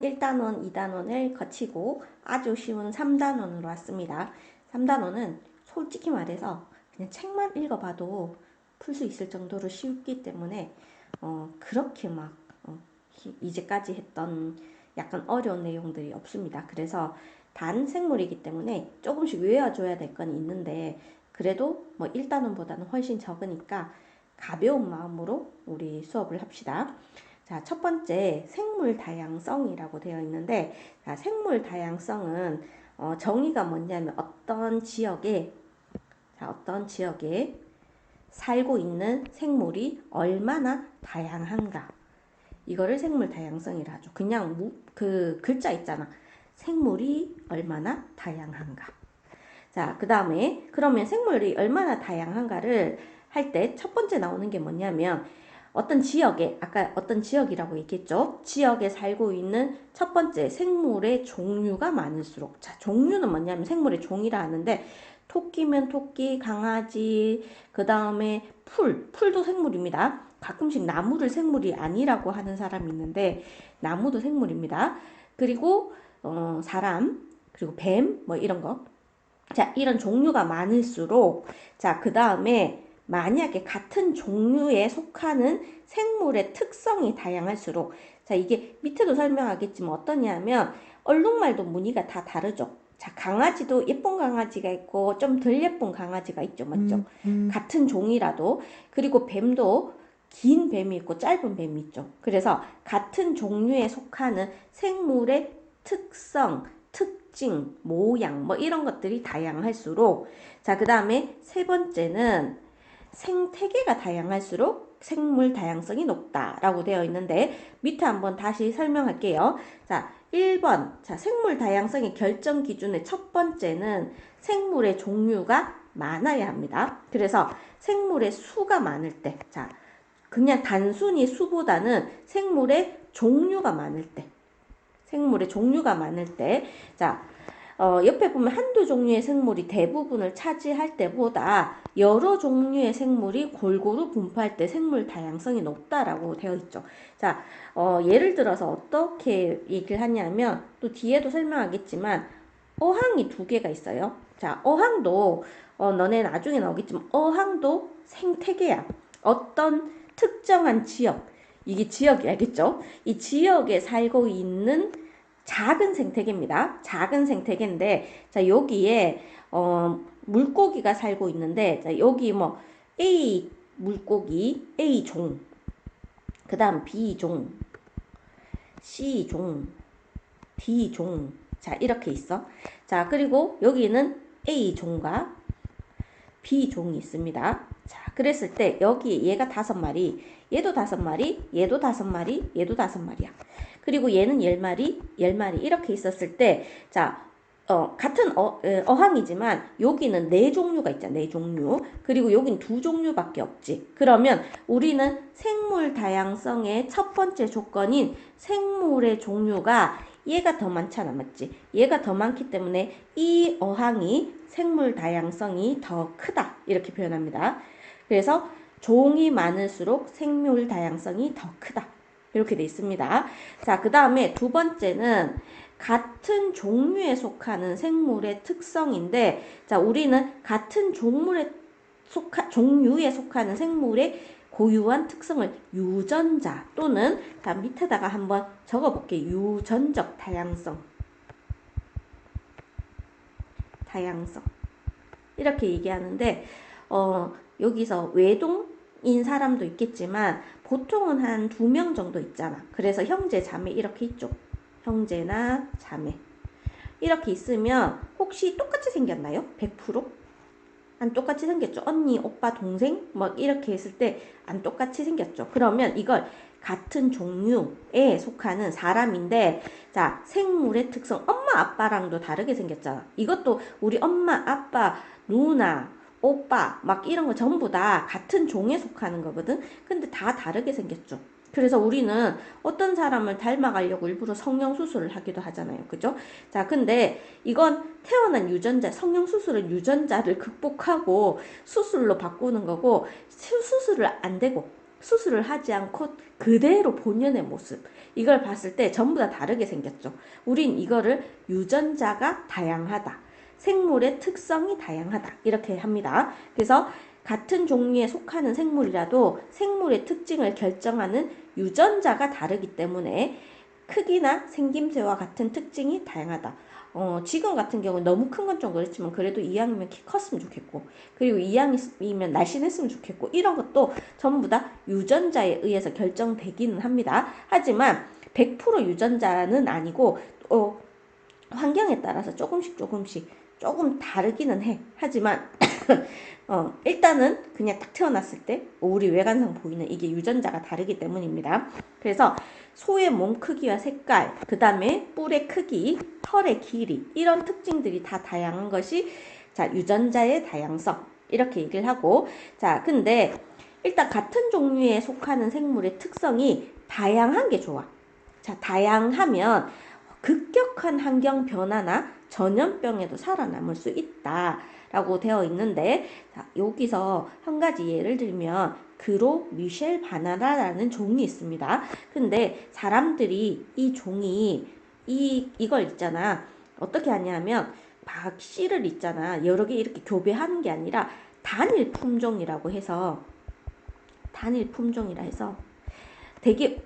1단원, 2단원을 거치고 아주 쉬운 3단원으로 왔습니다. 3단원은 솔직히 말해서 그냥 책만 읽어봐도 풀 수 있을 정도로 쉽기 때문에 그렇게 막 이제까지 했던 약간 어려운 내용들이 없습니다. 그래서 단 생물이기 때문에 조금씩 외워줘야 될 건 있는데 그래도 뭐 1단원보다는 훨씬 적으니까 가벼운 마음으로 우리 수업을 합시다. 자, 첫 번째 생물 다양성이라고 되어 있는데, 자, 생물 다양성은 정의가 뭐냐면 어떤 지역에 살고 있는 생물이 얼마나 다양한가, 이거를 생물 다양성이라 하죠. 그냥 그 글자 있잖아. 생물이 얼마나 다양한가. 자, 그 다음에 그러면 생물이 얼마나 다양한가를 할 때 첫 번째 나오는 게 뭐냐면 어떤 지역에, 아까 어떤 지역이라고 얘기했죠. 지역에 살고 있는 첫 번째 생물의 종류가 많을수록, 자, 종류는 뭐냐면 생물의 종이라 하는데 토끼면 토끼, 강아지, 그 다음에 풀도 생물입니다. 가끔씩 나무를 생물이 아니라고 하는 사람이 있는데 나무도 생물입니다. 그리고 사람, 그리고 뱀, 뭐 이런 거. 자, 이런 종류가 많을수록, 자, 그 다음에 만약에 같은 종류에 속하는 생물의 특성이 다양할수록, 자, 이게 밑에도 설명하겠지만 어떠냐면 얼룩말도 무늬가 다 다르죠. 자, 강아지도 예쁜 강아지가 있고 좀 덜 예쁜 강아지가 있죠, 맞죠? 같은 종이라도. 그리고 뱀도 긴 뱀이 있고 짧은 뱀이 있죠. 그래서 같은 종류에 속하는 생물의 특성, 특징, 모양, 뭐 이런 것들이 다양할수록, 자, 그 다음에 세 번째는 생태계가 다양할수록 생물 다양성이 높다라고 되어 있는데 밑에 한번 다시 설명할게요. 자, 1번. 자, 생물 다양성의 결정 기준의 첫 번째는 생물의 종류가 많아야 합니다. 그래서 생물의 수가 많을 때, 자, 그냥 단순히 수보다는 생물의 종류가 많을 때, 자, 옆에 보면 한두 종류의 생물이 대부분을 차지할 때보다 여러 종류의 생물이 골고루 분포할 때 생물 다양성이 높다라고 되어 있죠. 자, 예를 들어서 어떻게 얘기를 하냐면 또 뒤에도 설명하겠지만 어항이 두 개가 있어요. 자, 어항도 너네 나중에 나오겠지만 어항도 생태계야. 어떤 특정한 지역, 이게 지역이 알겠죠? 이 지역에 살고 있는 작은 생태계입니다. 작은 생태계인데, 자, 여기에, 물고기가 살고 있는데, 자, 여기 뭐, A 물고기, A 종, 그 다음 B 종, C 종, D 종, 자, 이렇게 있어. 자, 그리고 여기는 A 종과 B 종이 있습니다. 자, 그랬을 때, 여기 얘가 5마리, 얘도 5마리, 얘도 5마리, 얘도 5마리야. 그리고 얘는 10마리, 10마리 이렇게 있었을 때, 자, 같은 어항이지만 여기는 4종류가 있잖아. 4종류. 그리고 여긴 2종류밖에 없지. 그러면 우리는 생물 다양성의 첫 번째 조건인 생물의 종류가 얘가 더 많잖아, 맞지? 얘가 더 많기 때문에 이 어항이 생물 다양성이 더 크다, 이렇게 표현합니다. 그래서 종이 많을수록 생물 다양성이 더 크다, 이렇게 돼 있습니다. 자, 그 다음에 두 번째는 같은 종류에 속하는 생물의 특성인데, 자, 우리는 같은 종류에 속하는 생물의 고유한 특성을 유전자 또는, 다 밑에다가 한번 적어볼게. 유전적 다양성. 이렇게 얘기하는데, 여기서 외동인 사람도 있겠지만 보통은 한 2명 정도 있잖아. 그래서 형제, 자매 이렇게 있죠. 형제나 자매. 이렇게 있으면 혹시 똑같이 생겼나요? 100%? 안 똑같이 생겼죠. 언니, 오빠, 동생 뭐 이렇게 했을 때 안 똑같이 생겼죠. 그러면 이걸 같은 종류에 속하는 사람인데, 자, 생물의 특성, 엄마 아빠랑도 다르게 생겼잖아. 이것도 우리 엄마 아빠 누나 오빠 막 이런 거 전부 다 같은 종에 속하는 거거든. 근데 다 다르게 생겼죠. 그래서 우리는 어떤 사람을 닮아가려고 일부러 성형수술을 하기도 하잖아요. 그죠? 자, 근데 이건 태어난 유전자, 성형수술은 유전자를 극복하고 수술로 바꾸는 거고, 수술을 안 되고 수술을 하지 않고 그대로 본연의 모습, 이걸 봤을 때 전부 다 다르게 생겼죠. 우린 이거를 유전자가 다양하다, 생물의 특성이 다양하다, 이렇게 합니다. 그래서 같은 종류에 속하는 생물이라도 생물의 특징을 결정하는 유전자가 다르기 때문에 크기나 생김새와 같은 특징이 다양하다. 지금 같은 경우는 너무 큰 건 좀 그렇지만 그래도 이왕이면 키 컸으면 좋겠고, 그리고 이왕이면 날씬했으면 좋겠고, 이런 것도 전부 다 유전자에 의해서 결정되기는 합니다. 하지만 100% 유전자는 아니고 환경에 따라서 조금씩 조금 다르기는 해. 하지만 일단은 그냥 딱 태어났을 때 우리 외관상 보이는 이게 유전자가 다르기 때문입니다. 그래서 소의 몸 크기와 색깔, 그 다음에 뿔의 크기, 털의 길이, 이런 특징들이 다 다양한 것이 자, 유전자의 다양성, 이렇게 얘기를 하고, 자, 근데 일단 같은 종류에 속하는 생물의 특성이 다양한 게 좋아. 자, 다양하면 급격한 환경 변화나 전염병에도 살아남을 수 있다 라고 되어 있는데, 자, 여기서 한 가지 예를 들면 그로 미셸 바나나라는 종이 있습니다. 근데 사람들이 이 종이 이걸 있잖아, 어떻게 하냐면 막 씨를 있잖아, 여러 개 이렇게 교배하는 게 아니라 단일 품종이라 해서 되게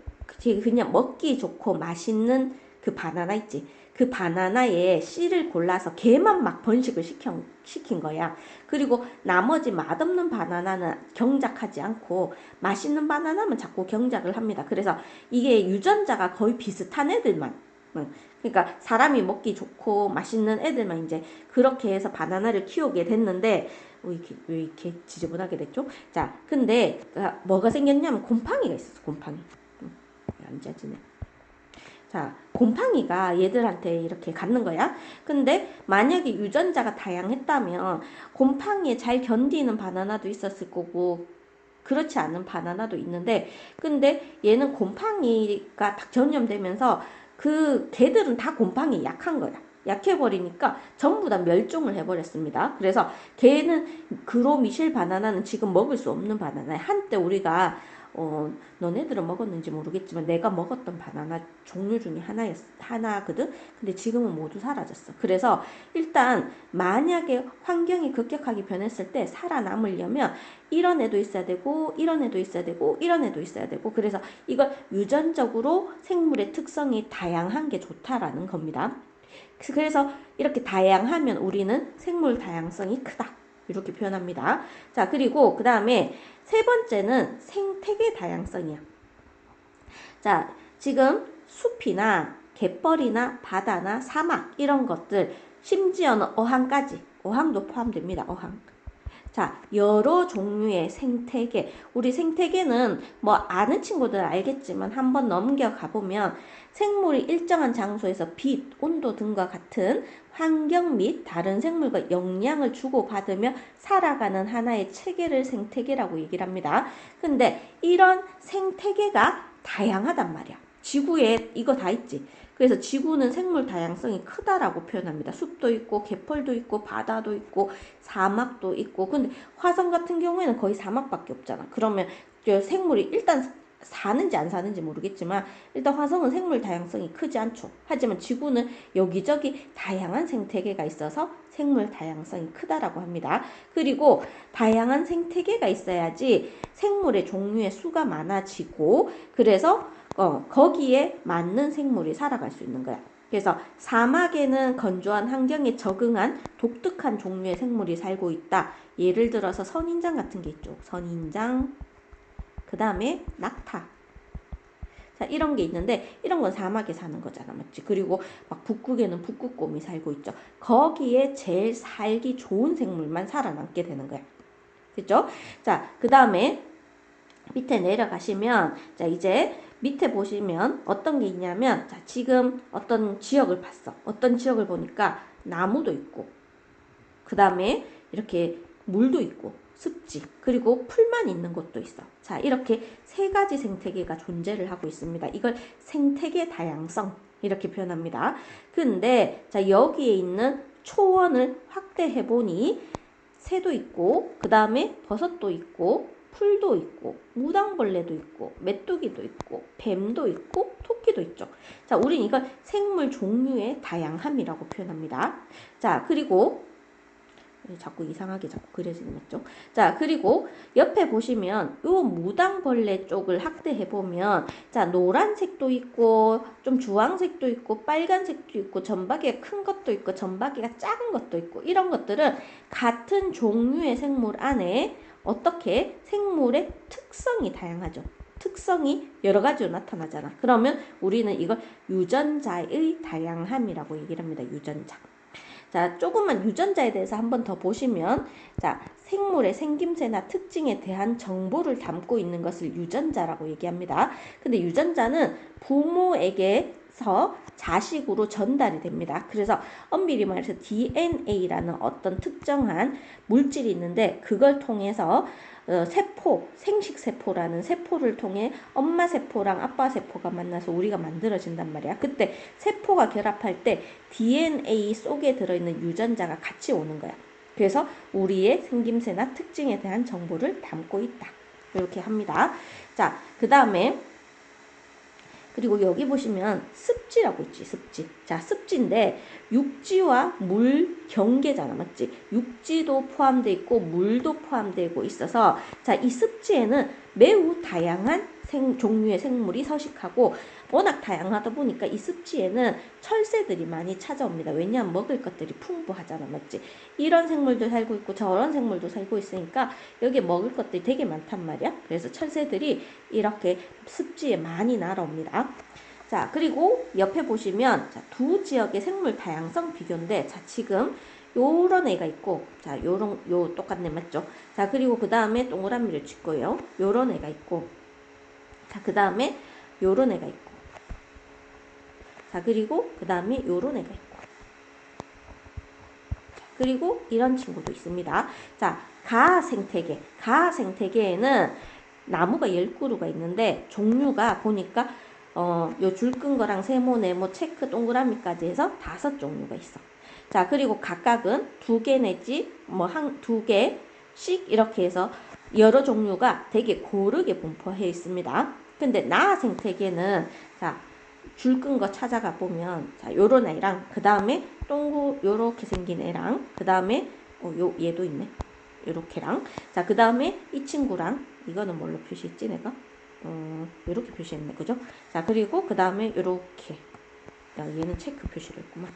그냥 먹기 좋고 맛있는 그 바나나 있지. 그 바나나에 씨를 골라서 걔만 막 번식을 시킨 거야. 그리고 나머지 맛없는 바나나는 경작하지 않고 맛있는 바나나만 자꾸 경작을 합니다. 그래서 이게 유전자가 거의 비슷한 애들만, 그러니까 사람이 먹기 좋고 맛있는 애들만 이제 그렇게 해서 바나나를 키우게 됐는데, 왜 이렇게 지저분하게 됐죠? 자, 근데 뭐가 생겼냐면 곰팡이가 있었어. 곰팡이. 안 짜지네. 자, 곰팡이가 얘들한테 이렇게 갖는 거야. 근데 만약에 유전자가 다양했다면 곰팡이에 잘 견디는 바나나도 있었을 거고 그렇지 않은 바나나도 있는데, 근데 얘는 곰팡이가 딱 전염되면서 그 걔들은 다 곰팡이에 약한 거야. 약해버리니까 전부 다 멸종을 해버렸습니다. 그래서 걔는 그로 미셸 바나나는 지금 먹을 수 없는 바나나야. 한때 우리가 너네들은 먹었는지 모르겠지만 내가 먹었던 바나나 종류 중에 하나거든. 근데 지금은 모두 사라졌어. 그래서 일단 만약에 환경이 급격하게 변했을 때 살아남으려면 이런 애도 있어야 되고 이런 애도 있어야 되고 이런 애도 있어야 되고, 그래서 이걸 유전적으로 생물의 특성이 다양한 게 좋다라는 겁니다. 그래서 이렇게 다양하면 우리는 생물 다양성이 크다, 이렇게 표현합니다. 자, 그리고 그 다음에 세 번째는 생태계 다양성이야. 자, 지금 숲이나 갯벌이나 바다나 사막 이런 것들, 심지어는 어항도 포함됩니다. 어항. 자, 여러 종류의 생태계. 우리 생태계는 뭐 아는 친구들 알겠지만 한번 넘겨가 보면 생물이 일정한 장소에서 빛, 온도 등과 같은 환경 및 다른 생물과 영향을 주고받으며 살아가는 하나의 체계를 생태계라고 얘기를 합니다. 근데 이런 생태계가 다양하단 말이야. 지구에 이거 다 있지. 그래서 지구는 생물 다양성이 크다라고 표현합니다. 숲도 있고 갯벌도 있고 바다도 있고 사막도 있고. 근데 화성 같은 경우에는 거의 사막밖에 없잖아. 그러면 생물이 일단 사는지 안 사는지 모르겠지만 일단 화성은 생물 다양성이 크지 않죠. 하지만 지구는 여기저기 다양한 생태계가 있어서 생물 다양성이 크다라고 합니다. 그리고 다양한 생태계가 있어야지 생물의 종류의 수가 많아지고, 그래서 거기에 맞는 생물이 살아갈 수 있는 거야. 그래서 사막에는 건조한 환경에 적응한 독특한 종류의 생물이 살고 있다. 예를 들어서 선인장 같은 게 있죠. 선인장, 그 다음에 낙타. 자, 이런 게 있는데 이런 건 사막에 사는 거잖아, 맞지? 그리고 막 북극에는 북극곰이 살고 있죠. 거기에 제일 살기 좋은 생물만 살아남게 되는 거야. 됐죠? 자, 그 다음에 밑에 내려가시면, 자, 이제 밑에 보시면 어떤 게 있냐면, 자, 지금 어떤 지역을 봤어. 어떤 지역을 보니까 나무도 있고, 그 다음에 이렇게 물도 있고, 습지, 그리고 풀만 있는 곳도 있어. 자, 이렇게 세 가지 생태계가 존재를 하고 있습니다. 이걸 생태계 다양성, 이렇게 표현합니다. 근데, 자, 여기에 있는 초원을 확대해 보니 새도 있고, 그 다음에 버섯도 있고, 풀도 있고 무당벌레도 있고 메뚜기도 있고 뱀도 있고 토끼도 있죠. 자, 우린 이걸 생물 종류의 다양함이라고 표현합니다. 자, 그리고 자꾸 이상하게 자꾸 그려지는 맞죠? 자, 그리고 옆에 보시면 요 무당벌레 쪽을 확대해 보면 자, 노란색도 있고 좀 주황색도 있고 빨간색도 있고 점박이가 큰 것도 있고 점박이가 작은 것도 있고 이런 것들은 같은 종류의 생물 안에 어떻게 생물의 특성이 다양하죠. 특성이 여러 가지로 나타나잖아. 그러면 우리는 이걸 유전자의 다양함이라고 얘기를 합니다. 유전자. 자, 조금만 유전자에 대해서 한번 더 보시면 자, 생물의 생김새나 특징에 대한 정보를 담고 있는 것을 유전자라고 얘기합니다. 근데 유전자는 부모에게서 자식으로 전달이 됩니다. 그래서 엄밀히 말해서 DNA라는 어떤 특정한 물질이 있는데 그걸 통해서 세포, 생식세포라는 세포를 통해 엄마 세포랑 아빠 세포가 만나서 우리가 만들어진단 말이야. 그때 세포가 결합할 때 DNA 속에 들어있는 유전자가 같이 오는 거야. 그래서 우리의 생김새나 특징에 대한 정보를 담고 있다. 이렇게 합니다. 자, 그 다음에 그리고 여기 보시면 습지라고 있지, 습지. 자, 습지인데 육지와 물 경계잖아, 맞지? 육지도 포함되어 있고 물도 포함되고 있어서 자, 이 습지에는 매우 다양한 종류의 생물이 서식하고 워낙 다양하다 보니까 이 습지에는 철새들이 많이 찾아옵니다. 왜냐하면 먹을 것들이 풍부하잖아, 맞지? 이런 생물도 살고 있고 저런 생물도 살고 있으니까 여기에 먹을 것들이 되게 많단 말이야. 그래서 철새들이 이렇게 습지에 많이 날아옵니다. 자, 그리고 옆에 보시면 자, 두 지역의 생물 다양성 비교인데 자, 지금 요런 애가 있고 자, 요 똑같네, 맞죠? 자, 그리고 그 다음에 동그라미를 칠 거예요. 요런 애가 있고 자, 그 다음에 요런 애가 있고 자, 그리고 그 다음에 요런 애가 있고 그리고 이런 친구도 있습니다. 자, 가생태계. 가생태계에는 나무가 10그루가 있는데 종류가 보니까 요 줄 끈 거랑 세모, 네모, 체크, 동그라미까지 해서 5종류가 있어. 자, 그리고 각각은 2개 내지 뭐 2개씩 이렇게 해서 여러 종류가 되게 고르게 분포해 있습니다. 근데 나아 생태계는 자, 줄 끈 거 찾아가 보면 자, 요런 애랑 그 다음에 요렇게 생긴 애랑 그 다음에 얘도 있네. 요렇게랑 자, 그 다음에 이 친구랑 이거는 뭘로 표시했지 내가? 요렇게 표시했네, 그죠? 자, 그리고 그 다음에 요렇게 야, 얘는 체크 표시를 했구만.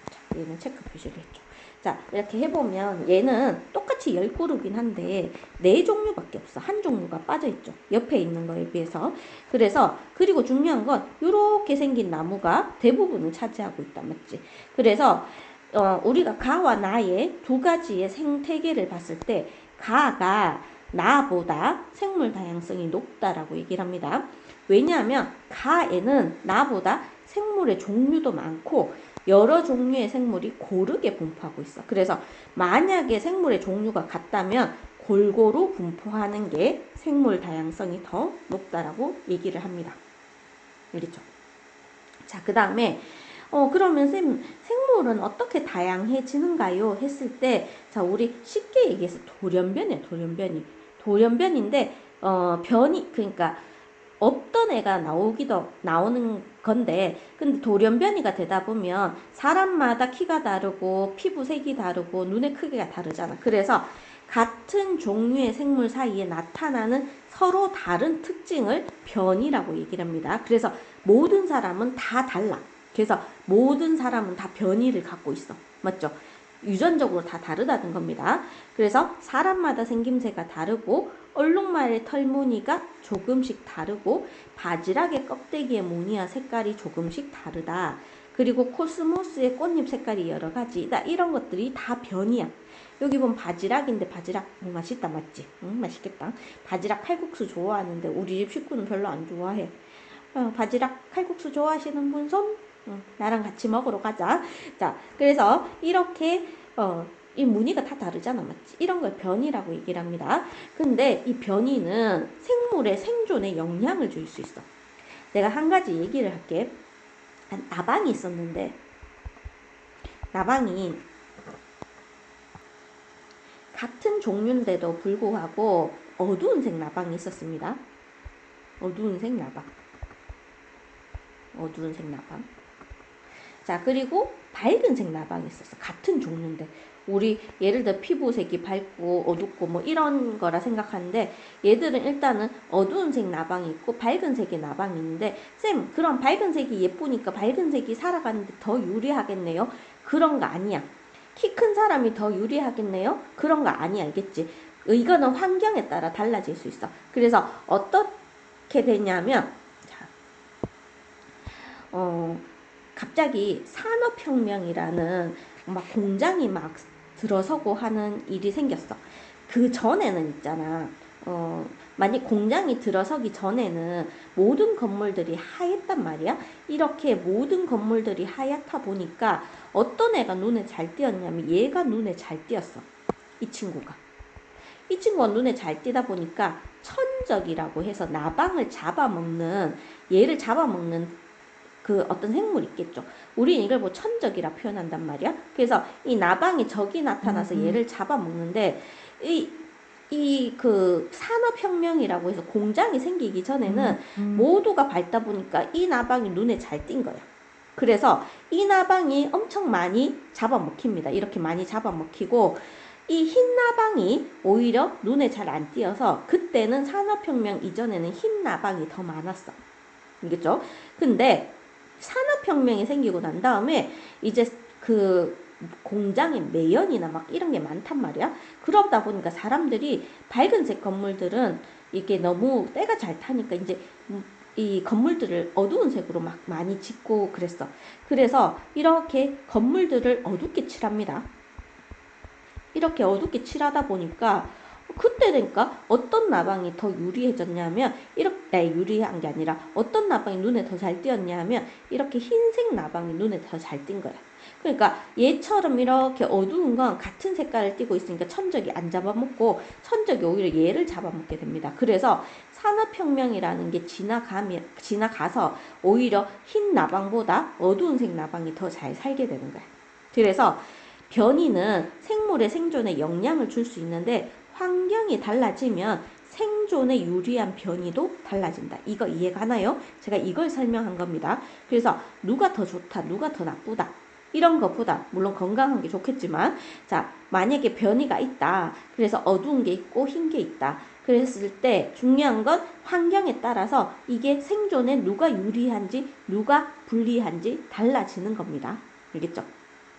자, 얘는 체크 표시를 했죠. 자, 이렇게 해보면 얘는 똑같이 10그루긴 한데 4종류밖에 없어. 한 종류가 빠져있죠. 옆에 있는 거에 비해서. 그래서 그리고 중요한 건 이렇게 생긴 나무가 대부분을 차지하고 있다, 맞지? 그래서 우리가 가와 나의 두 가지의 생태계를 봤을 때 가가 나보다 생물 다양성이 높다라고 얘기를 합니다. 왜냐하면 가에는 나보다 생물의 종류도 많고 여러 종류의 생물이 고르게 분포하고 있어. 그래서 만약에 생물의 종류가 같다면 골고루 분포하는 게 생물 다양성이 더 높다라고 얘기를 합니다. 알겠죠? 자, 그 다음에 그러면 생물은 어떻게 다양해지는가요? 했을 때, 자, 우리 쉽게 얘기해서 돌연변이에요, 돌연변이. 돌연변인데, 그러니까, 어떤 애가 나오는 건데, 근데 돌연변이가 되다 보면, 사람마다 키가 다르고, 피부색이 다르고, 눈의 크기가 다르잖아. 그래서, 같은 종류의 생물 사이에 나타나는 서로 다른 특징을 변이라고 얘기를 합니다. 그래서, 모든 사람은 다 달라. 그래서 모든 사람은 다 변이를 갖고 있어. 맞죠? 유전적으로 다 다르다는 겁니다. 그래서 사람마다 생김새가 다르고 얼룩말의 털무늬가 조금씩 다르고 바지락의 껍데기의 무늬와 색깔이 조금씩 다르다. 그리고 코스모스의 꽃잎 색깔이 여러 가지다. 이런 것들이 다 변이야. 여기 보면 바지락인데 바지락 맛있다, 맞지? 맛있겠다. 바지락 칼국수 좋아하는데 우리 집 식구는 별로 안 좋아해. 바지락 칼국수 좋아하시는 분 손? 나랑 같이 먹으러 가자. 자, 그래서 이렇게 이 무늬가 다 다르잖아, 맞지? 이런 걸 변이라고 얘기를 합니다. 근데 이 변이는 생물의 생존에 영향을 줄 수 있어. 내가 한 가지 얘기를 할게. 나방이 있었는데 나방이 같은 종류인데도 불구하고 어두운 색 나방이 있었습니다. 어두운 색 나방. 어두운 색 나방. 자, 그리고 밝은 색 나방이 있었어. 같은 종류인데. 우리 예를 들어 피부색이 밝고 어둡고 뭐 이런 거라 생각하는데 얘들은 일단은 어두운 색 나방이 있고 밝은 색의 나방이 있는데 쌤, 그럼 밝은 색이 예쁘니까 밝은 색이 살아가는데 더 유리하겠네요? 그런 거 아니야. 키 큰 사람이 더 유리하겠네요? 그런 거 아니야. 알겠지? 이거는 환경에 따라 달라질 수 있어. 그래서 어떻게 되냐면 자, 갑자기 산업혁명이라는 막 공장이 막 들어서고 하는 일이 생겼어. 그 전에는 있잖아. 만약 공장이 들어서기 전에는 모든 건물들이 하얗단 말이야. 이렇게 모든 건물들이 하얗다 보니까 어떤 애가 눈에 잘 띄었냐면 얘가 눈에 잘 띄었어. 이 친구가. 이 친구가 눈에 잘 띄다 보니까 천적이라고 해서 나방을 잡아먹는, 얘를 잡아먹는 그 어떤 생물이 있겠죠. 우리는 이걸 뭐 천적이라 표현한단 말이야. 그래서 이 나방이 적이 나타나서 얘를 잡아먹는데 그 산업혁명이라고 해서 공장이 생기기 전에는 모두가 밝다 보니까 이 나방이 눈에 잘 띈 거야. 그래서 이 나방이 엄청 많이 잡아먹힙니다. 이렇게 많이 잡아먹히고 이 흰 나방이 오히려 눈에 잘 안 띄어서 그때는 산업혁명 이전에는 흰 나방이 더 많았어. 알겠죠? 근데 산업혁명이 생기고 난 다음에 이제 그 공장의 매연이나 막 이런 게 많단 말이야. 그러다 보니까 사람들이 밝은색 건물들은 이게 너무 때가 잘 타니까 이제 이 건물들을 어두운 색으로 막 많이 짓고 그랬어. 그래서 이렇게 건물들을 어둡게 칠합니다. 이렇게 어둡게 칠하다 보니까 그때 되니까 어떤 나방이 더 유리해졌냐면 이렇게 유리한 게 아니라 어떤 나방이 눈에 더 잘 띄었냐면 이렇게 흰색 나방이 눈에 더 잘 띈 거야. 그러니까 얘처럼 이렇게 어두운 건 같은 색깔을 띠고 있으니까 천적이 안 잡아먹고 천적이 오히려 얘를 잡아먹게 됩니다. 그래서 산업혁명이라는 게 지나가서 오히려 흰 나방보다 어두운 색 나방이 더 잘 살게 되는 거야. 그래서 변이는 생물의 생존에 영향을 줄 수 있는데 환경이 달라지면 생존에 유리한 변이도 달라진다. 이거 이해가나요? 제가 이걸 설명한 겁니다. 그래서 누가 더 좋다, 누가 더 나쁘다. 이런 것보다 물론 건강한 게 좋겠지만 자, 만약에 변이가 있다. 그래서 어두운 게 있고 흰 게 있다. 그랬을 때 중요한 건 환경에 따라서 이게 생존에 누가 유리한지 누가 불리한지 달라지는 겁니다. 알겠죠?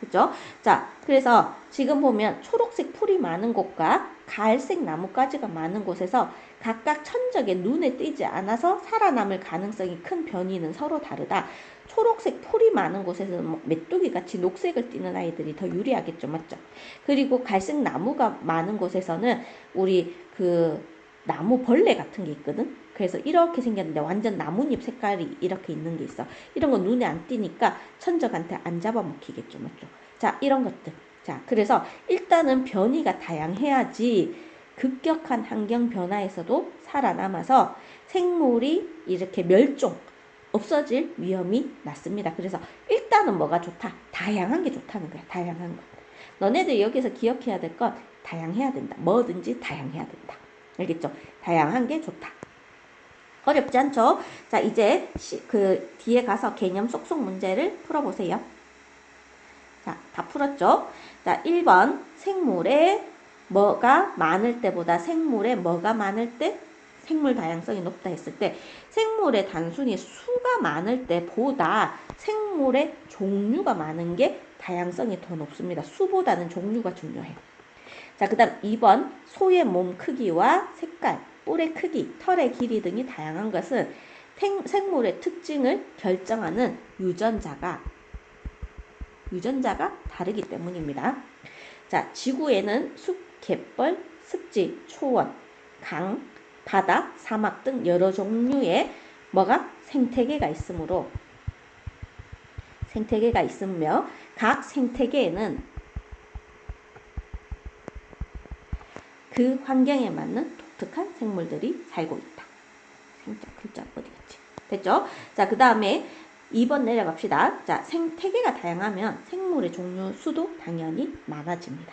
그죠? 자, 그래서 지금 보면 초록색 풀이 많은 곳과 갈색 나뭇가지가 많은 곳에서 각각 천적의 눈에 띄지 않아서 살아남을 가능성이 큰 변이는 서로 다르다. 초록색 풀이 많은 곳에서는 뭐 메뚜기 같이 녹색을 띠는 아이들이 더 유리하겠죠. 맞죠? 그리고 갈색 나무가 많은 곳에서는 우리 그 나무 벌레 같은 게 있거든. 그래서 이렇게 생겼는데 완전 나뭇잎 색깔이 이렇게 있는 게 있어. 이런 거 눈에 안 띄니까 천적한테 안 잡아먹히겠죠. 맞죠? 자, 이런 것들. 자, 그래서 일단은 변이가 다양해야지 급격한 환경 변화에서도 살아남아서 생물이 이렇게 없어질 위험이 낮습니다. 그래서 일단은 뭐가 좋다? 다양한 게 좋다는 거야. 다양한 거. 너네들 여기서 기억해야 될 건 다양해야 된다. 뭐든지 다양해야 된다. 알겠죠? 다양한 게 좋다. 어렵지 않죠? 자, 이제 그 뒤에 가서 개념 속속 문제를 풀어보세요. 자, 다 풀었죠? 자, 1번 생물에 뭐가 많을 때보다 생물에 뭐가 많을 때 생물 다양성이 높다 했을 때 생물의 단순히 수가 많을 때보다 생물의 종류가 많은 게 다양성이 더 높습니다. 수보다는 종류가 중요해요. 자, 그 다음 2번 소의 몸 크기와 색깔, 뿔의 크기, 털의 길이 등이 다양한 것은 생물의 특징을 결정하는 유전자가 다르기 때문입니다. 자, 지구에는 숲, 갯벌, 습지, 초원, 강, 바다, 사막 등 여러 종류의 생태계가 있으며 각 생태계에는 그 환경에 맞는 독특한 생물들이 살고 있다. 글자 어디 갔지? 됐죠? 자, 그 다음에 2번 내려갑시다. 자, 생태계가 다양하면 생물의 종류 수도 당연히 많아집니다.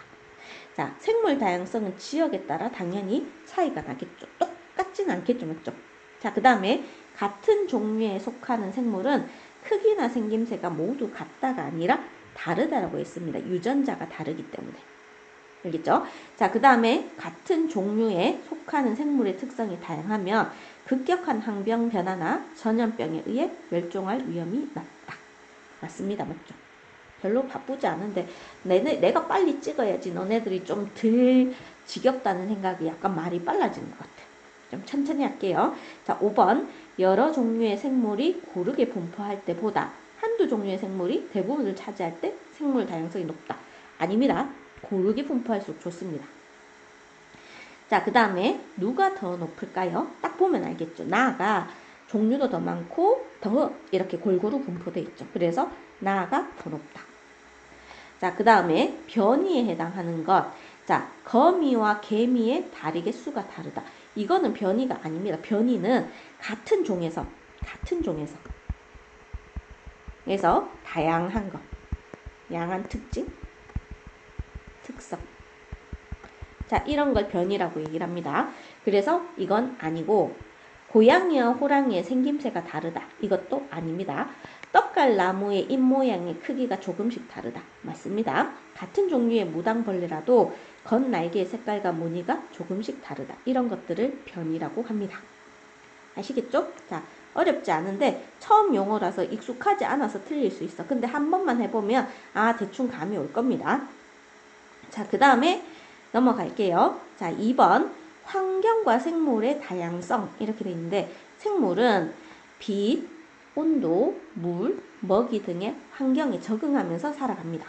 자, 생물 다양성은 지역에 따라 당연히 차이가 나겠죠. 똑같진 않겠죠, 맞죠? 자, 그 다음에 같은 종류에 속하는 생물은 크기나 생김새가 모두 같다가 아니라 다르다라고 했습니다. 유전자가 다르기 때문에. 알겠죠? 자, 그 다음에 같은 종류에 속하는 생물의 특성이 다양하면 급격한 항병 변화나 전염병에 의해 멸종할 위험이 낮다. 맞습니다. 맞죠? 별로 바쁘지 않은데 내가 빨리 찍어야지 너네들이 좀 덜 지겹다는 생각이 약간 말이 빨라지는 것 같아. 좀 천천히 할게요. 자, 5번 여러 종류의 생물이 고르게 분포할 때보다 한두 종류의 생물이 대부분을 차지할 때 생물 다양성이 높다. 아닙니다. 고르게 분포할수록 좋습니다. 자, 그 다음에 누가 더 높을까요? 딱 보면 알겠죠. 나아가 종류도 더 많고 더 이렇게 골고루 분포되어 있죠. 그래서 나아가 더 높다. 자, 그 다음에 변이에 해당하는 것. 자, 거미와 개미의 다리 개수가 다르다. 이거는 변이가 아닙니다. 변이는 같은 종에서 그래서 다양한 것, 다양한 특징, 특성. 자, 이런 걸 변이라고 얘기를 합니다. 그래서 이건 아니고 고양이와 호랑이의 생김새가 다르다. 이것도 아닙니다. 떡갈나무의 잎모양의 크기가 조금씩 다르다. 맞습니다. 같은 종류의 무당벌레라도 겉날개의 색깔과 무늬가 조금씩 다르다. 이런 것들을 변이라고 합니다. 아시겠죠? 자, 어렵지 않은데 처음 용어라서 익숙하지 않아서 틀릴 수 있어. 근데 한 번만 해보면 대충 감이 올 겁니다. 자, 그 다음에 넘어갈게요. 자, 2번 환경과 생물의 다양성 이렇게 돼 있는데 생물은 빛, 온도, 물, 먹이 등의 환경에 적응하면서 살아갑니다.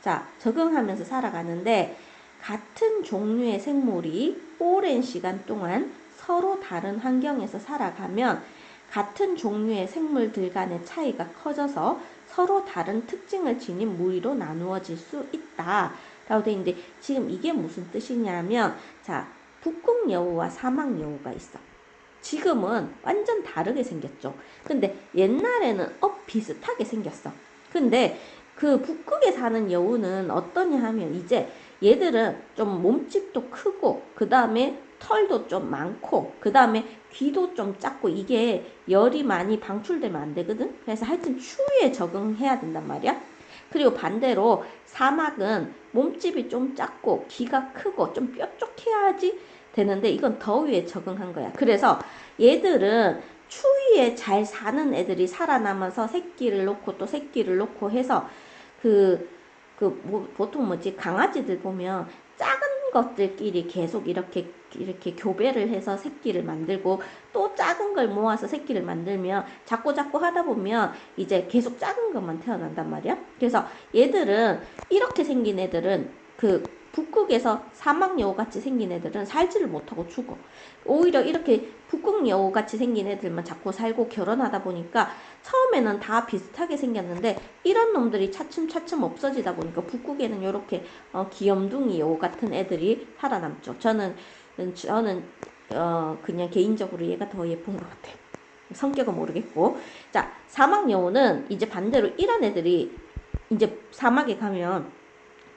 자, 적응하면서 살아가는데 같은 종류의 생물이 오랜 시간 동안 서로 다른 환경에서 살아가면 같은 종류의 생물들 간의 차이가 커져서 서로 다른 특징을 지닌 무리로 나누어질 수 있다. 라고 되어 있는데 지금 이게 무슨 뜻이냐면 자, 북극여우와 사막여우가 있어. 지금은 완전 다르게 생겼죠. 근데 옛날에는 비슷하게 생겼어. 근데 그 북극에 사는 여우는 어떠냐 하면 이제 얘들은 좀 몸집도 크고 그 다음에 털도 좀 많고 그 다음에 귀도 좀 작고 이게 열이 많이 방출되면 안 되거든. 그래서 하여튼 추위에 적응해야 된단 말이야. 그리고 반대로 사막은 몸집이 좀 작고 귀가 크고 좀 뾰족해야지 되는데 이건 더위에 적응한 거야. 그래서 얘들은 추위에 잘 사는 애들이 살아남아서 새끼를 놓고 또 새끼를 놓고 해서 보통 강아지들 보면 작은 것들끼리 계속 이렇게 교배를 해서 새끼를 만들고 또 작은 걸 모아서 새끼를 만들면 자꾸 하다 보면 이제 계속 작은 것만 태어난단 말이야. 그래서 얘들은 이렇게 생긴 애들은 북극에서 사막여우 같이 생긴 애들은 살지를 못하고 죽어. 오히려 이렇게 북극여우 같이 생긴 애들만 자꾸 살고 결혼하다 보니까 처음에는 다 비슷하게 생겼는데 이런 놈들이 차츰차츰 없어지다 보니까 북극에는 이렇게 귀염둥이 여우 같은 애들이 살아남죠. 저는 그냥 개인적으로 얘가 더 예쁜 것 같아요. 성격은 모르겠고. 자, 사막여우는 이제 반대로 이런 애들이 이제 사막에 가면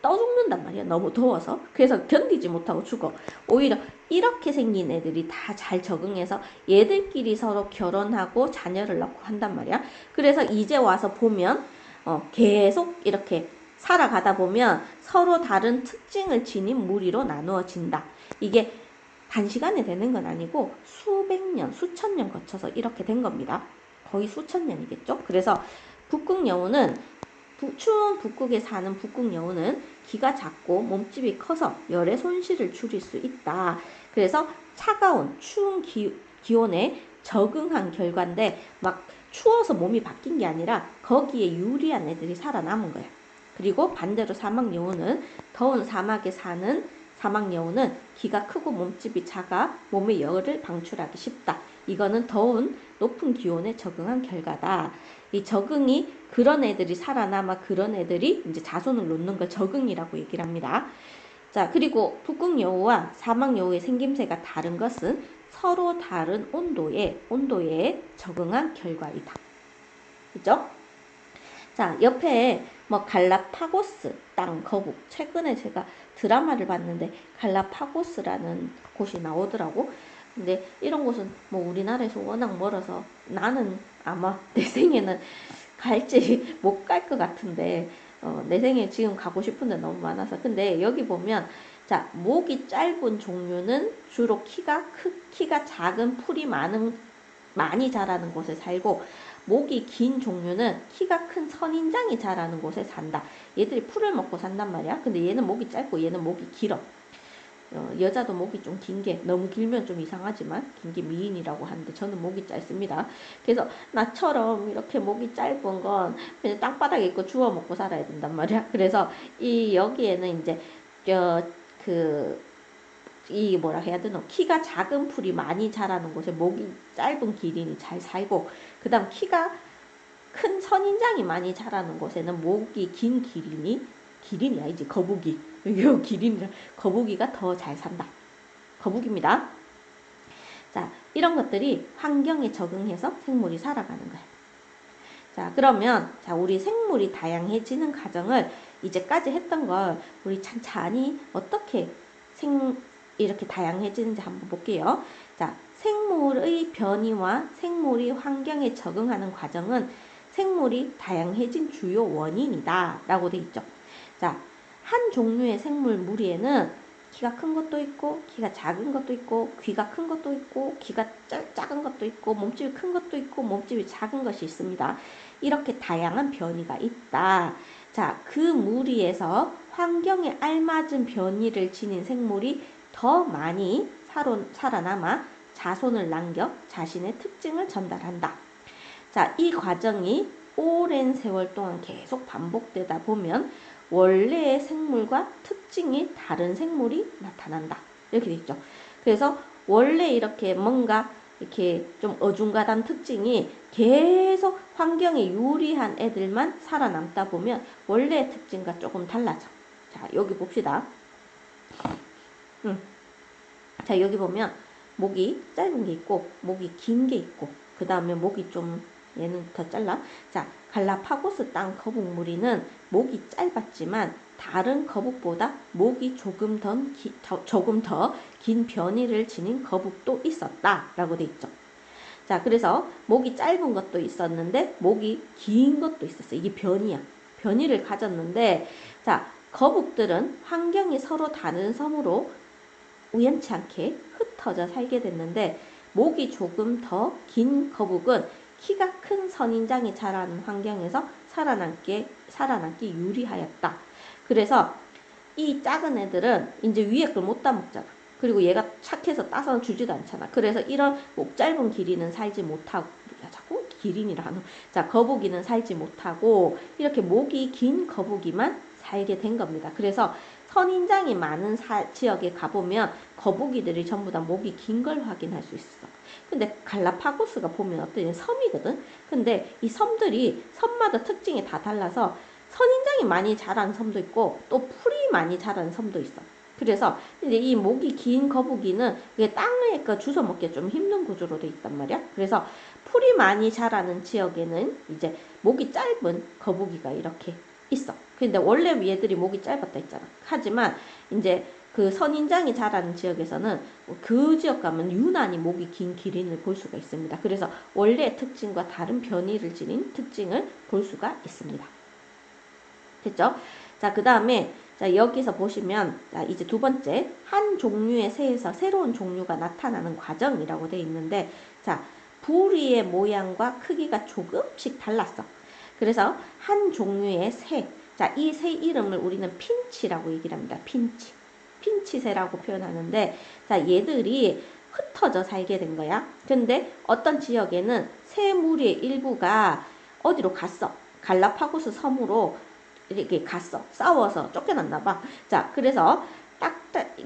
떠 죽는단 말이야. 너무 더워서. 그래서 견디지 못하고 죽어. 오히려 이렇게 생긴 애들이 다 잘 적응해서 얘들끼리 서로 결혼하고 자녀를 낳고 한단 말이야. 그래서 이제 와서 보면 계속 이렇게 살아가다 보면 서로 다른 특징을 지닌 무리로 나누어진다. 이게 단시간에 되는 건 아니고 수백 년, 수천 년 거쳐서 이렇게 된 겁니다. 거의 수천 년이겠죠. 그래서 북극여우는 추운 북극에 사는 북극여우는 귀가 작고 몸집이 커서 열의 손실을 줄일 수 있다. 그래서 차가운 추운 기온에 적응한 결과인데 막 추워서 몸이 바뀐 게 아니라 거기에 유리한 애들이 살아남은 거야. 그리고 반대로 사막여우는 더운 사막에 사는 사막여우는 귀가 크고 몸집이 작아 몸의 열을 방출하기 쉽다. 이거는 더운 높은 기온에 적응한 결과다. 이 적응이 그런 애들이 살아남아 그런 애들이 이제 자손을 놓는 걸 적응이라고 얘기를 합니다. 자, 그리고 북극여우와 사막여우의 생김새가 다른 것은 서로 다른 온도에 적응한 결과이다. 그죠? 자, 옆에 뭐 갈라파고스 땅 거북, 최근에 제가 드라마를 봤는데 갈라파고스라는 곳이 나오더라고. 근데 이런 곳은 뭐 우리나라에서 워낙 멀어서 나는 아마 내 생에는 갈지 못 갈 것 같은데, 내 생에 지금 가고 싶은 데 너무 많아서. 근데 여기 보면, 자, 목이 짧은 종류는 주로 키가 작은 풀이 많이 자라는 곳에 살고, 목이 긴 종류는 키가 큰 선인장이 자라는 곳에 산다. 얘들이 풀을 먹고 산단 말이야. 근데 얘는 목이 짧고 얘는 목이 길어. 여자도 목이 좀 긴 게, 너무 길면 좀 이상하지만 긴 게 미인이라고 하는데 저는 목이 짧습니다. 그래서 나처럼 이렇게 목이 짧은 건 그냥 땅바닥에 있고 주워 먹고 살아야 된단 말이야. 그래서 이 여기에는 이제 그 이 뭐라 해야 되나, 키가 작은 풀이 많이 자라는 곳에 목이 짧은 기린이 잘 살고, 그 다음 키가 큰 선인장이 많이 자라는 곳에는 목이 긴 기린이 아니지, 거북이. 이거 기린이라, 거북이가 더 잘 산다. 거북입니다. 자, 이런 것들이 환경에 적응해서 생물이 살아가는 거야. 자, 그러면 자, 우리 생물이 다양해지는 과정을 이제까지 했던 걸 우리 찬찬히 어떻게 이렇게 다양해지는지 한번 볼게요. 자, 생물의 변이와 생물이 환경에 적응하는 과정은 생물이 다양해진 주요 원인이다 라고 돼 있죠. 자, 한 종류의 생물 무리에는 키가 큰 것도 있고 키가 작은 것도 있고 귀가 큰 것도 있고 귀가 작은 것도 있고 몸집이 큰 것도 있고 몸집이 작은 것이 있습니다. 이렇게 다양한 변이가 있다. 자, 그 무리에서 환경에 알맞은 변이를 지닌 생물이 더 많이 살아남아 자손을 남겨 자신의 특징을 전달한다. 자, 이 과정이 오랜 세월 동안 계속 반복되다 보면 원래의 생물과 특징이 다른 생물이 나타난다. 이렇게 돼 있죠. 그래서 원래 이렇게 뭔가 이렇게 좀 어중간한 특징이 계속 환경에 유리한 애들만 살아남다 보면 원래의 특징과 조금 달라져. 자, 여기 봅시다. 자, 여기 보면 목이 짧은 게 있고 목이 긴 게 있고, 그 다음에 목이 좀, 얘는 더 짧아. 자, 갈라파고스 땅 거북무리는 목이 짧았지만 다른 거북보다 목이 조금 더 긴 변이를 지닌 거북도 있었다 라고 돼 있죠. 자, 그래서 목이 짧은 것도 있었는데 목이 긴 것도 있었어. 이게 변이야. 변이를 가졌는데, 자, 거북들은 환경이 서로 다른 섬으로 우연치 않게 흩어져 살게 됐는데, 목이 조금 더 긴 거북은 키가 큰 선인장이 자라는 환경에서 살아남기 유리하였다. 그래서 이 작은 애들은 이제 위에 걸 못 따먹잖아. 그리고 얘가 착해서 따서 주지도 않잖아. 그래서 이런 목 짧은 기린은 살지 못하고, 자꾸 기린이라 하는, 자, 거북이는 살지 못하고 이렇게 목이 긴 거북이만 살게 된 겁니다. 그래서 선인장이 많은 지역에 가보면 거북이들이 전부 다 목이 긴 걸 확인할 수 있어. 근데 갈라파고스가 보면 어떤 섬이거든. 근데 이 섬마다 특징이 다 달라서 선인장이 많이 자란 섬도 있고 또 풀이 많이 자란 섬도 있어. 그래서 이제 이 목이 긴 거북이는 땅에 주워 먹기 좀 힘든 구조로 돼 있단 말이야. 그래서 풀이 많이 자라는 지역에는 이제 목이 짧은 거북이가 이렇게 있어. 근데 원래 얘들이 목이 짧았다 했잖아. 하지만 이제 그 선인장이 자라는 지역에서는 그 지역 가면 유난히 목이 긴 기린을 볼 수가 있습니다. 그래서 원래의 특징과 다른 변이를 지닌 특징을 볼 수가 있습니다. 됐죠? 자, 그 다음에 자, 여기서 보시면 자, 이제 두 번째, 한 종류의 새에서 새로운 종류가 나타나는 과정이라고 되어 있는데, 자, 부리의 모양과 크기가 조금씩 달랐어. 그래서 한 종류의 새, 자, 이 새 이름을 우리는 핀치라고 얘기를 합니다. 핀치새라고 표현하는데, 자, 얘들이 흩어져 살게 된 거야. 근데 어떤 지역에는 새 무리의 일부가 어디로 갔어? 갈라파고스 섬으로 이렇게 갔어. 싸워서 쫓겨났나 봐. 자, 그래서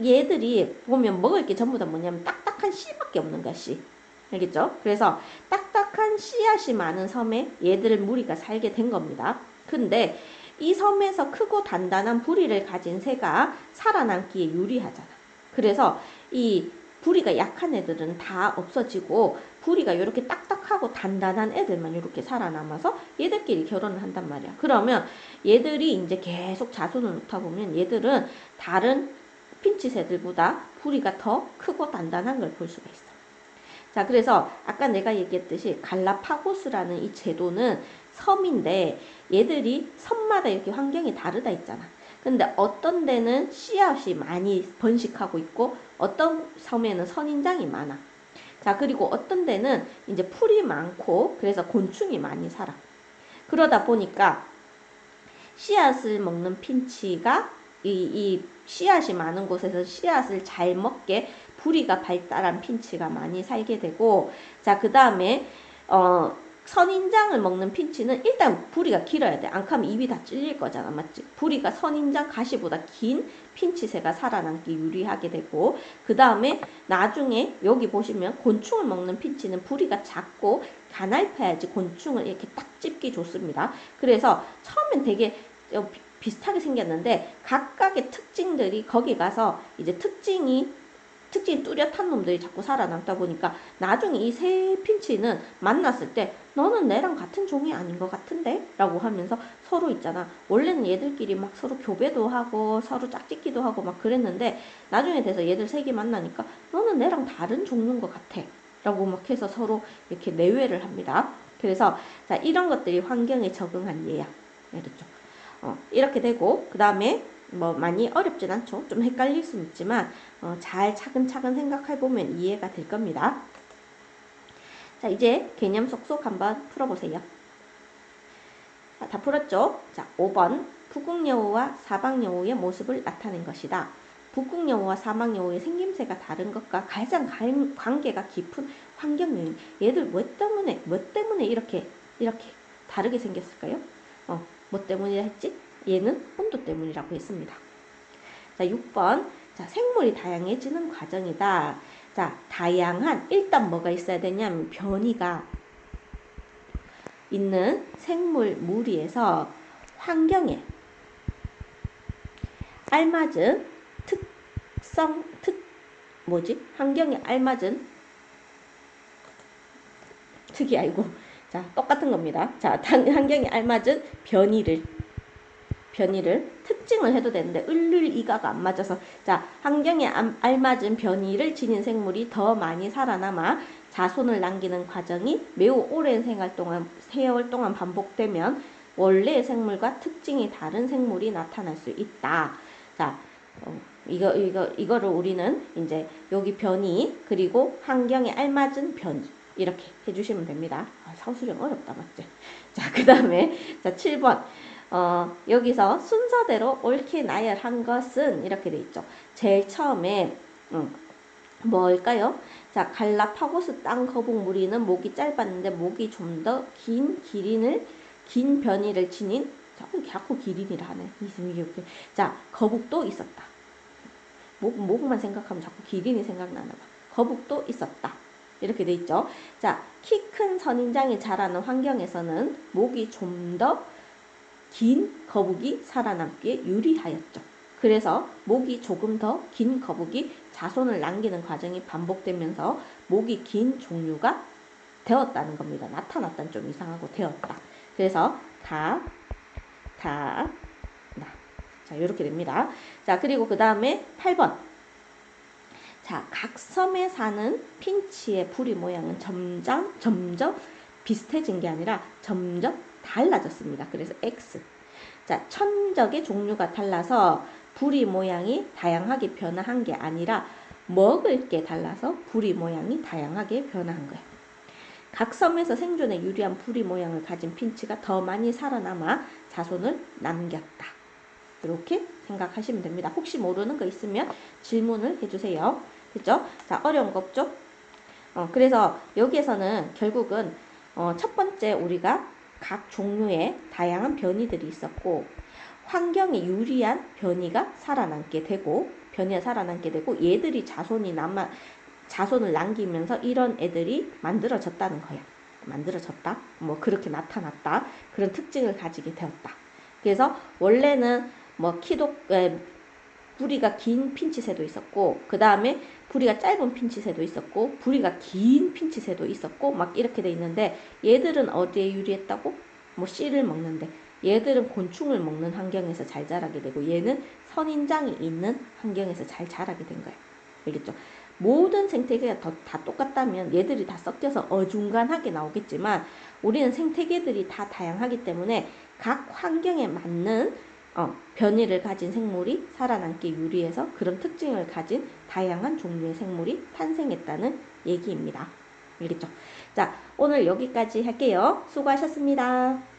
얘들이 보면 먹을 게 전부 다 뭐냐면 딱딱한 씨밖에 없는 거야, 씨. 알겠죠? 그래서 딱딱한 씨앗이 많은 섬에 얘들 무리가 살게 된 겁니다. 근데 이 섬에서 크고 단단한 부리를 가진 새가 살아남기에 유리하잖아. 그래서 이 부리가 약한 애들은 다 없어지고 부리가 이렇게 딱딱하고 단단한 애들만 이렇게 살아남아서 얘들끼리 결혼을 한단 말이야. 그러면 얘들이 이제 계속 자손을 놓다 보면 얘들은 다른 핀칫애들보다 부리가 더 크고 단단한 걸 볼 수가 있어. 자, 그래서 아까 내가 얘기했듯이 갈라파고스라는 이 제도는 섬인데 얘들이 섬마다 이렇게 환경이 다르다 했잖아. 근데 어떤 데는 씨앗이 많이 번식하고 있고 어떤 섬에는 선인장이 많아. 자, 그리고 어떤 데는 이제 풀이 많고 그래서 곤충이 많이 살아. 그러다 보니까 씨앗을 먹는 핀치가 이 씨앗이 많은 곳에서 씨앗을 잘 먹게 부리가 발달한 핀치가 많이 살게 되고, 자, 그 다음에 선인장을 먹는 핀치는 일단 부리가 길어야 돼. 안 그러면 입이 다 찔릴 거잖아, 맞지? 부리가 선인장 가시보다 긴 핀치새가 살아남기 유리하게 되고, 그 다음에 나중에 여기 보시면 곤충을 먹는 핀치는 부리가 작고 가냘파야지 곤충을 이렇게 딱 찝기 좋습니다. 그래서 처음엔 되게 비슷하게 생겼는데 각각의 특징들이 거기 가서 이제 특징이 뚜렷한 놈들이 자꾸 살아남다 보니까 나중에 이 세 핀치는 만났을 때 너는 내랑 같은 종이 아닌 것 같은데? 라고 하면서 서로 있잖아. 원래는 얘들끼리 막 서로 교배도 하고 서로 짝짓기도 하고 막 그랬는데 나중에 돼서 얘들 셋이 만나니까 너는 내랑 다른 종류인 것 같아. 라고 막 해서 서로 이렇게 내외를 합니다. 그래서 자, 이런 것들이 환경에 적응한 예야. 알겠죠? 이렇게 되고 그 다음에 뭐 많이 어렵진 않죠. 좀 헷갈릴 수는 있지만 잘 차근차근 생각해보면 이해가 될 겁니다. 자, 이제 개념 쏙쏙 한번 풀어보세요. 자, 다 풀었죠? 자, 5번 북극여우와 사막여우의 모습을 나타낸 것이다. 북극여우와 사막여우의 생김새가 다른 것과 가장 관계가 깊은 환경요인. 얘들 뭐 때문에 이렇게 다르게 생겼을까요? 뭐 때문이라 했지? 얘는 온도 때문이라고 했습니다. 자, 6번. 자, 생물이 다양해지는 과정이다. 자, 다양한, 일단 뭐가 있어야 되냐면 변이가 있는 생물 무리에서 환경에 알맞은 환경에 알맞은 특이 아니고, 자, 똑같은 겁니다. 자, 환경에 알맞은 변이를 특징을 해도 되는데 을을이가가 안 맞아서, 자, 환경에 알맞은 변이를 지닌 생물이 더 많이 살아남아 자손을 남기는 과정이 매우 오랜 세월 동안 반복되면 원래의 생물과 특징이 다른 생물이 나타날 수 있다. 자, 이거를 우리는 이제 여기 변이 그리고 환경에 알맞은 변이 이렇게 해주시면 됩니다. 상수령 어렵다, 맞지? 자, 그 다음에 자, 7번. 여기서 순서대로 옳게 나열한 것은 이렇게 돼 있죠. 제일 처음에 뭘까요? 자, 갈라파고스 땅거북 무리는 목이 짧았는데 목이 좀 더 긴 변이를 지닌, 자꾸 기린이라 하네. 자, 거북도 있었다. 목만 생각하면 자꾸 기린이 생각나나 봐. 거북도 있었다. 이렇게 돼 있죠. 자, 키 큰 선인장이 자라는 환경에서는 목이 좀 더 긴 거북이 살아남기에 유리하였죠. 그래서 목이 조금 더 긴 거북이 자손을 남기는 과정이 반복되면서 목이 긴 종류가 되었다는 겁니다. 나타났다는 좀 이상하고 되었다. 그래서 나. 자, 이렇게 됩니다. 자, 그리고 그 다음에 8번. 자, 각 섬에 사는 핀치의 부리 모양은 점점 비슷해진 게 아니라 점점 달라졌습니다. 그래서 X. 자, 천적의 종류가 달라서 부리 모양이 다양하게 변화한 게 아니라 먹을 게 달라서 부리 모양이 다양하게 변화한 거예요. 각 섬에서 생존에 유리한 부리 모양을 가진 핀치가 더 많이 살아남아 자손을 남겼다. 이렇게 생각하시면 됩니다. 혹시 모르는 거 있으면 질문을 해주세요. 됐죠? 자, 어려운 거 없죠? 그래서 여기에서는 결국은 첫 번째 우리가 각 종류의 다양한 변이들이 있었고 환경에 유리한 변이가 살아남게 되고 얘들이 자손을 남기면서 이런 애들이 만들어졌다는 거야. 만들어졌다. 뭐 그렇게 나타났다. 그런 특징을 가지게 되었다. 그래서 원래는 뭐 부리가 긴 핀칫새도 있었고, 그 다음에 부리가 짧은 핀칫새도 있었고, 부리가 긴 핀칫새도 있었고, 막 이렇게 돼 있는데, 얘들은 어디에 유리했다고? 뭐 씨를 먹는데, 얘들은 곤충을 먹는 환경에서 잘 자라게 되고, 얘는 선인장이 있는 환경에서 잘 자라게 된 거예요. 알겠죠? 모든 생태계가 다 똑같다면 얘들이 다 섞여서 어중간하게 나오겠지만, 우리는 생태계들이 다 다양하기 때문에 각 환경에 맞는 변이를 가진 생물이 살아남기 유리해서 그런 특징을 가진 다양한 종류의 생물이 탄생했다는 얘기입니다. 알겠죠? 자, 오늘 여기까지 할게요. 수고하셨습니다.